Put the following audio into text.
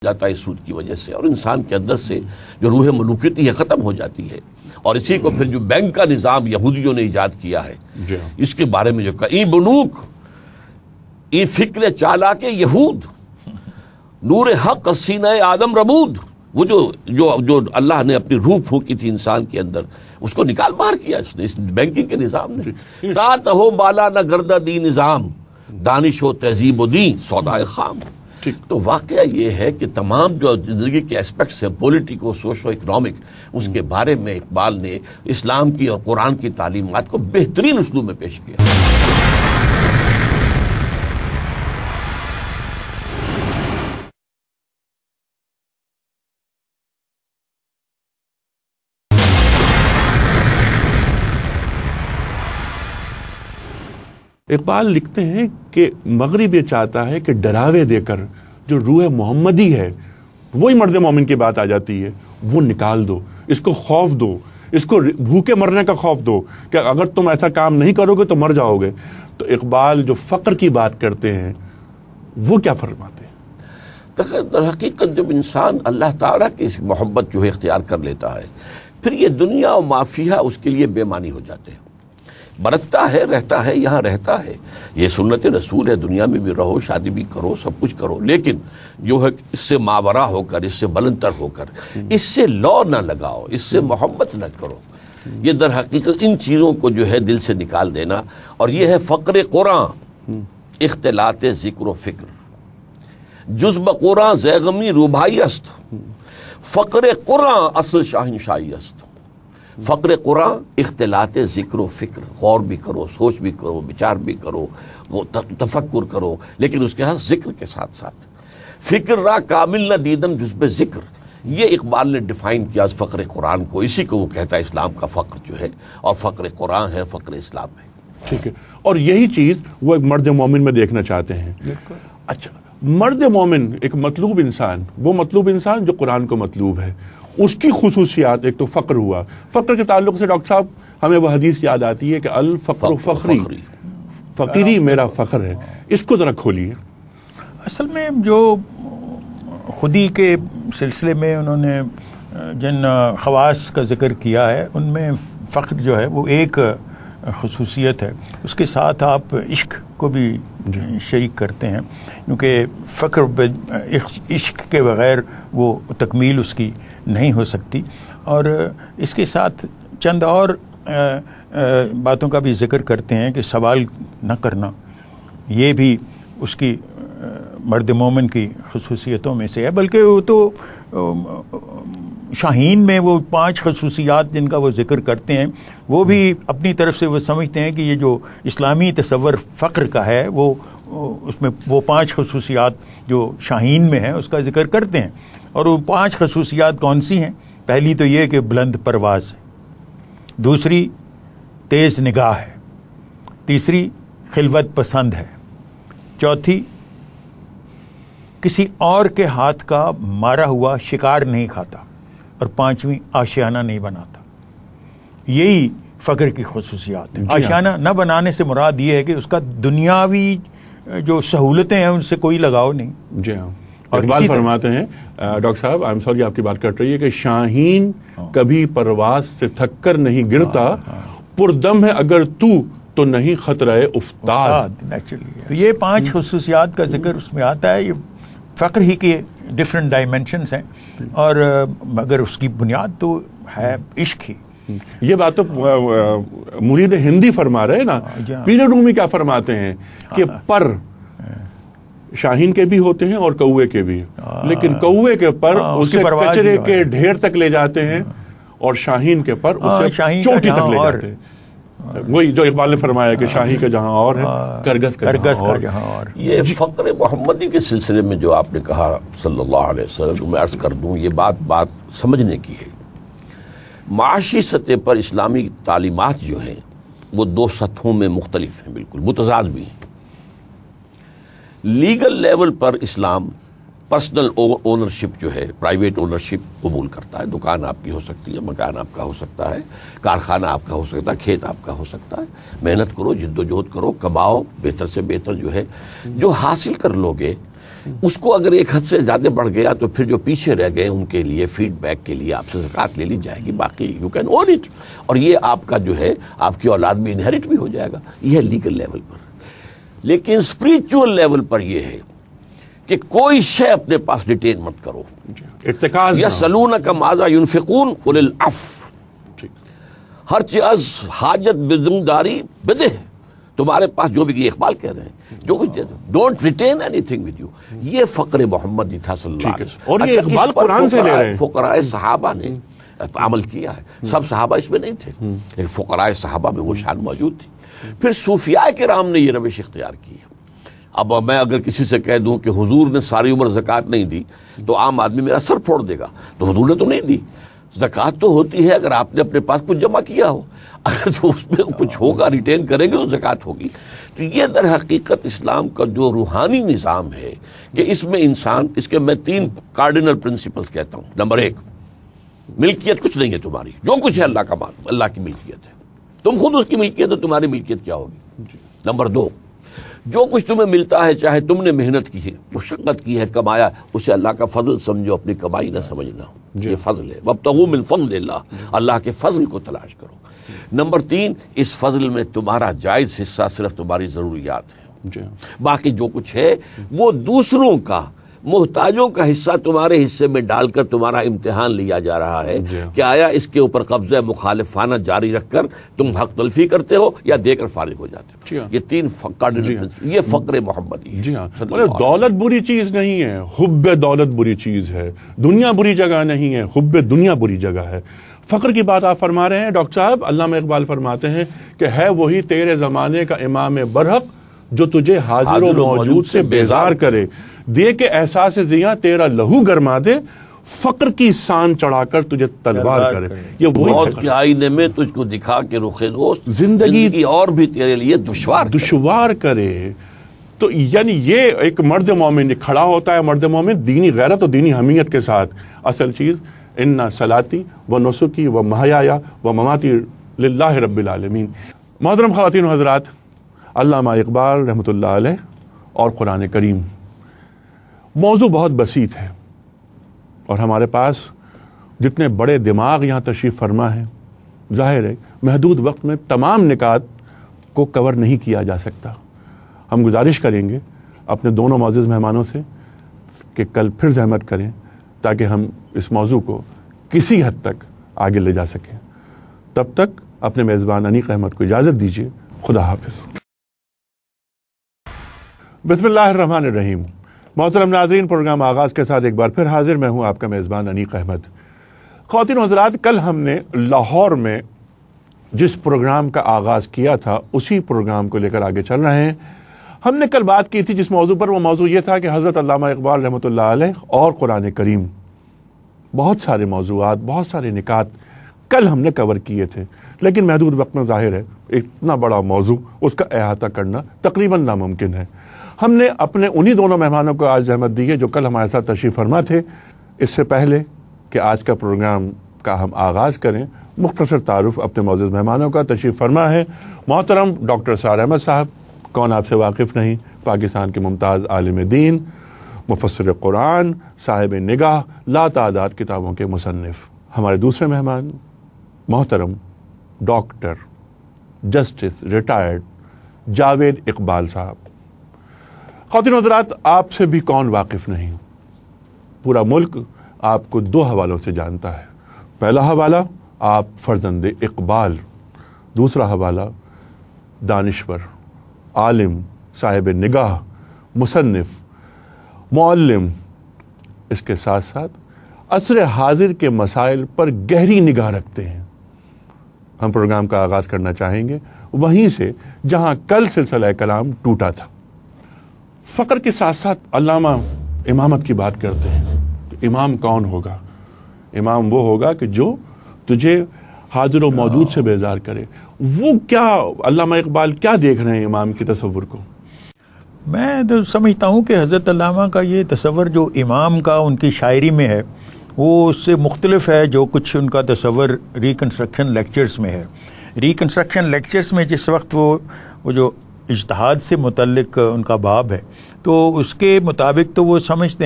جاتا ہے اس سود کی وجہ سے، اور انسان کے اندر سے جو روح ملوکیتی ہے ختم ہو جاتی ہے. اور اسی کو پھر جو بینک کا نظام یہودیوں نے ایجاد کیا ہے، اس کے بارے میں جو کہا ای بنوک ای فکر چالاک یہود نور حق سینہ آدم ربود، وہ جو اللہ نے اپنی روح پھونکی تھی انسان کے اندر، اس کو نکال باہر کیا اس نے، اس بینکنگ کے نظام نے. تات ہو بالا نہ گردہ دی نظام، دانش و تہذیب و دین سودائے خام. تو واقعہ یہ ہے کہ تمام جو زندگی کے اسپیکٹس ہیں، پولیٹیکو سوشو اکنامک، اس کے بارے میں اقبال نے اسلام کی اور قرآن کی تعلیمات کو بہترین اسلوب میں پیش کیا. اقبال لکھتے ہیں کہ مغرب یہ چاہتا ہے کہ ڈراوے دے کر جو روح محمدی ہے، وہی مرد مومن کی بات آ جاتی ہے، وہ نکال دو، اس کو خوف دو، اس کو بھوکے مرنے کا خوف دو کہ اگر تم ایسا کام نہیں کرو گے تو مر جاؤ گے. تو اقبال جو فقر کی بات کرتے ہیں وہ کیا فرماتے ہیں؟ در حقیقت جب انسان اللہ تعالیٰ کی محبت جو ہے اختیار کر لیتا ہے، پھر یہ دنیا و مافیہ اس کے لیے بے معنی ہو جاتے ہیں. برتتا ہے، رہتا ہے، یہاں رہتا ہے، یہ سنت رسول ہے، دنیا میں بھی رہو، شادی بھی کرو، سب کچھ کرو، لیکن جو ہے اس سے ماورا ہو کر، اس سے بلند تر ہو کر، اس سے لو نہ لگاؤ، اس سے محبت نہ کرو. یہ در حقیقت ان چیزوں کو جو ہے دل سے نکال دینا، اور یہ ہے فقر قرآن اختلاط ذکر و فکر، جز بقرآن زیغمی روبائی است، فقر قرآن اصل شاہنشاہی است. فقر قرآن اختلاط ذکر و فکر، غور بھی کرو، سوچ بھی کرو، بچار بھی کرو، تفکر کرو، لیکن اس کے ساتھ ذکر کے ساتھ ساتھ فکر را کامل نہ دیدم جزب ذکر. یہ اقبال نے ڈیفائن کیا فقر قرآن کو، اسی کو وہ کہتا ہے اسلام کا فقر جو ہے، اور فقر قرآن ہے، فقر اسلام ہے. ٹھیک ہے، اور یہی چیز وہ ایک مرد مومن میں دیکھنا چاہتے ہیں. اچھا، مرد مومن ایک مطلوب انسان، وہ مطلوب انسان جو قرآن کو مطلوب ہے، اس کی خصوصیات، ایک تو فقر ہوا. فقر کے تعلق سے ڈاکٹر صاحب ہمیں وہ حدیث یاد آتی ہے کہ الفقر فخری، فقیری میرا فخر ہے. اس کو ذرا کھولیے. اصل میں جو خودی کے سلسلے میں انہوں نے جن خواص کا ذکر کیا ہے، ان میں فقر جو ہے وہ ایک خصوصیت ہے. اس کے ساتھ آپ عشق کو بھی شریک کرتے ہیں، کیونکہ فقر عشق کے بغیر وہ تکمیل اس کی نہیں ہو سکتی. اور اس کے ساتھ چند اور باتوں کا بھی ذکر کرتے ہیں کہ سوال نہ کرنا، یہ بھی اس کی مرد مومن کی خصوصیتوں میں سے ہے. بلکہ وہ تو شاہین میں وہ 5 خصوصیات جن کا وہ ذکر کرتے ہیں، وہ بھی اپنی طرف سے وہ سمجھتے ہیں کہ یہ جو اسلامی تصور فقر کا ہے، وہ اس میں وہ 5 خصوصیات جو شاہین میں ہیں اس کا ذکر کرتے ہیں. اور وہ 5 خصوصیات کون سی ہیں؟ پہلی تو یہ کہ بلند پرواز ہے، دوسری تیز نگاہ ہے، تیسری خلوت پسند ہے، چوتھی کسی اور کے ہاتھ کا مارا ہوا شکار نہیں کھاتا، اور 5ویں آشیانہ نہیں بناتا. یہی فقر کی خصوصیات ہیں. آشیانہ نہ بنانے سے مراد یہ ہے کہ اس کا دنیاوی جو سہولتیں ہیں ان سے کوئی لگاؤ نہیں. جی ہاں. اقبال فرماتے ہیں، ڈاکٹر صاحب آئی ایم سوری آپ کی بات کٹ رہی ہے، کہ شاہین کبھی پرواز سے تھک کر نہیں گرتا، پردم ہے اگر تو نہیں خطرہ افتاد. تو یہ 5 خصوصیات کا ذکر اس میں آتا ہے. یہ فقر ہی کے ڈفرینٹ ڈائمینشنز ہیں، اور مگر اس کی بنیاد تو ہے عشق ہی. یہ بات تو مرید ہندی فرما رہے ہیں نا. پیر رومی کیا فرماتے ہیں کہ پر شاہین کے بھی ہوتے ہیں اور کوے کے بھی، لیکن کوے کے پر اسے کچرے کے ڈھیر تک لے جاتے ہیں، اور شاہین کے پر اسے چوٹی تک لے جاتے ہیں. وہی جو اقبال نے فرمایا کہ شاہی کا جہاں اور ہے، کرگس کا جہاں اور. یہ فقر محمدی کے سلسلے میں جو آپ نے کہا صلی اللہ علیہ وسلم، میں عرض کر دوں یہ بات سمجھنے کی ہے. معاشی سطح پر اسلامی تعلیمات جو ہیں وہ 2 سطحوں میں مختلف ہیں، بالکل متضاد بھی ہیں. لیگل لیول پر اسلام پرسنل اونرشپ جو ہے، پرائیویٹ اونرشپ قبول کرتا ہے. دکان آپ کی ہو سکتی ہے، مکان آپ کا ہو سکتا ہے، کارخانہ آپ کا ہو سکتا ہے، کھیت آپ کا ہو سکتا ہے. محنت کرو، جد و جہد کرو، کماؤ، بہتر سے بہتر جو ہے جو حاصل کر لو گے اس کو اگر ایک حد سے زیادہ بڑھ گیا تو پھر جو پیچھے رہ گئے ان کے لیے فیڈ بیک کے لیے آپ سے زکوٰۃ لے لی جائے گی، باقی یو کین اون اٹ، اور یہ آپ کا جو ہے آپ کی اولاد میں انہیرٹ بھی ہو جائے گا. یہ ہے لیگل لیول پر. لیکن اسپریچول لیول پر یہ ہے کہ کوئی شے اپنے پاس ریٹین مت کرو. ارتکاز یسألونک ماذا ینفقون قل العفو، ہر چیز حاجت بذمہ داری بدہ، تمہارے پاس جو بھی، اقبال کہہ رہے ہیں جو کچھ دے دو، don't retain any thing with you. یہ فقر محمدی تھا صلی اللہ علیہ وسلم. اور یہ اقبال قرآن سے لے رہے ہیں. فقراء صحابہ نے عمل کیا ہے، سب صحابہ اس میں نہیں تھے لیکن فقراء صحابہ میں وہ شان موجود تھی. پھر صوفیاء کرام نے یہ روش اختیار کی ہے. اب میں اگر کسی سے کہہ دوں کہ حضور نے ساری عمر زکوٰۃ نہیں دی تو عام آدمی میرا سر پھوڑ دے گا. تو حضور نے تو نہیں دی. زکوٰۃ تو ہوتی ہے اگر آپ نے اپنے پاس کچھ جمع کیا ہو، اگر تو اس میں کچھ ہوگا ریٹین کریں گے تو زکوٰۃ ہوگی. تو یہ در حقیقت اسلام کا جو روحانی نظام ہے کہ اس میں انسان، اس کے میں 3 کارڈینل پرنسپلز کہتا ہوں. نمبر 1، ملکیت کچھ نہیں ہے تمہاری، جو کچھ ہے اللہ کا مال، اللہ کی ملکیت ہے، تم خود اس کی ملکیت ہے، تمہاری ملکیت کیا ہوگی. نمبر 2، جو کچھ تمہیں ملتا ہے چاہے تم نے محنت کی ہے، مشقت کی ہے، کمایا، اسے اللہ کا فضل سمجھو، اپنی کمائی نہ سمجھنا. یہ فضل ہے. وابتغوا من فضل اللہ، اللہ کے فضل کو تلاش کرو. نمبر 3، اس فضل میں تمہارا جائز حصہ صرف تمہاری ضروریات ہے، باقی جو کچھ ہے وہ دوسروں کا، محتاجوں کا حصہ تمہارے حصے میں ڈال کر تمہارا امتحان لیا جا رہا ہے کہ آیا اس کے اوپر قبضہ مخالفانہ جاری رکھ کر تم حق تلفی کرتے ہو یا دے کر فارغ ہو جاتے ہو. یہ 3 یہ فقر محمدی ہے. جی ہاں، دولت بری چیز نہیں ہے، حب دولت بری چیز ہے. دنیا بری جگہ نہیں ہے، حب دنیا بری جگہ ہے. فقر کی بات آپ فرما رہے ہیں ڈاکٹر صاحب. علامہ اقبال فرماتے ہیں کہ ہے وہی تیرے زمانے کا امام برحق جو تجھے حاضر و موجود سے بیزار کرے، دے کے احساس زیاں تیرا لہو گرما دے، فقر کی سان چڑھا کر تجھے تلوار کرے. یہ موت کے آئینے میں تجھ کو دکھا کے رخ دوست زندگی اور بھی تیرے لیے دشوار کرے. تو یعنی یہ ایک مرد مومن کھڑا ہوتا ہے، مرد مومن دینی غیرت اور دینی حمیت کے ساتھ. اصل چیز ان صلاتی و نسکی و محیایا و مماتی للہ رب العالمین. محترم خواتین و حضرات، علامہ اقبال رحمۃ اللہ علیہ اور قرآن کریم موضوع بہت بسیط ہے، اور ہمارے پاس جتنے بڑے دماغ یہاں تشریف فرما ہے، ظاہر ہے محدود وقت میں تمام نکات کو کور نہیں کیا جا سکتا. ہم گزارش کریں گے اپنے دونوں معزز مہمانوں سے کہ کل پھر زحمت کریں تاکہ ہم اس موضوع کو کسی حد تک آگے لے جا سکیں. تب تک اپنے میزبان انیق احمد کو اجازت دیجیے. خدا حافظ. بسم اللہ الرحمن الرحیم. محترم ناظرین، پروگرام آغاز کے ساتھ ایک بار پھر حاضر میں ہوں آپ کا میزبان انیق احمد. خواتین و حضرات، کل ہم نے لاہور میں جس پروگرام کا آغاز کیا تھا اسی پروگرام کو لے کر آگے چل رہے ہیں. ہم نے کل بات کی تھی جس موضوع پر، وہ موضوع یہ تھا کہ حضرت علامہ اقبال رحمۃ اللہ علیہ اور قرآن کریم. بہت سارے موضوعات، بہت سارے نکات کل ہم نے کور کیے تھے، لیکن محدود وقت میں ظاہر ہے اتنا بڑا موضوع اس کا احاطہ کرنا تقریباً ناممکن ہے. ہم نے اپنے انہی دونوں مہمانوں کو آج زحمت دی ہے جو کل ہمارے ساتھ تشریف فرما تھے. اس سے پہلے کہ آج کا پروگرام کا ہم آغاز کریں، مختصر تعارف اپنے معزز مہمانوں کا. تشریف فرما ہے محترم ڈاکٹر سار احمد صاحب. کون آپ سے واقف نہیں، پاکستان کے ممتاز عالم دین، مفسر قرآن، صاحب نگاہ، لا تعداد کتابوں کے مصنف. ہمارے دوسرے مہمان محترم doctor justice retired Javed Iqbal صاحب. خواتین و حضرات، آپ سے بھی کون واقف نہیں، پورا ملک آپ کو 2 حوالوں سے جانتا ہے. پہلا حوالہ آپ فرزند اقبال، دوسرا حوالہ دانشور، عالم، صاحب نگاہ، مصنف، معلم. اس کے ساتھ ساتھ عصر حاضر کے مسائل پر گہری نگاہ رکھتے ہیں. ہم پروگرام کا آغاز کرنا چاہیں گے وہیں سے جہاں کل سلسلہ کلام ٹوٹا تھا. فقر کے ساتھ ساتھ علامہ امامت کی بات کرتے ہیں. امام کون ہوگا؟ امام وہ ہوگا کہ جو تجھے حاضر و موجود سے بیزار کرے. وہ کیا علامہ اقبال کیا دیکھ رہے ہیں امام کے تصور کو؟ میں تو سمجھتا ہوں کہ حضرت علامہ کا یہ تصور جو امام کا ان کی شاعری میں ہے وہ اس سے مختلف ہے جو کچھ ان کا تصور ریکنسٹرکشن لیکچرز میں ہے. ریکنسٹرکشن لیکچرز میں جس وقت وہ جو اجتہاد سے متعلق ان کا باب ہے تو اس کے مطابق تو وہ سمجھتے ہیں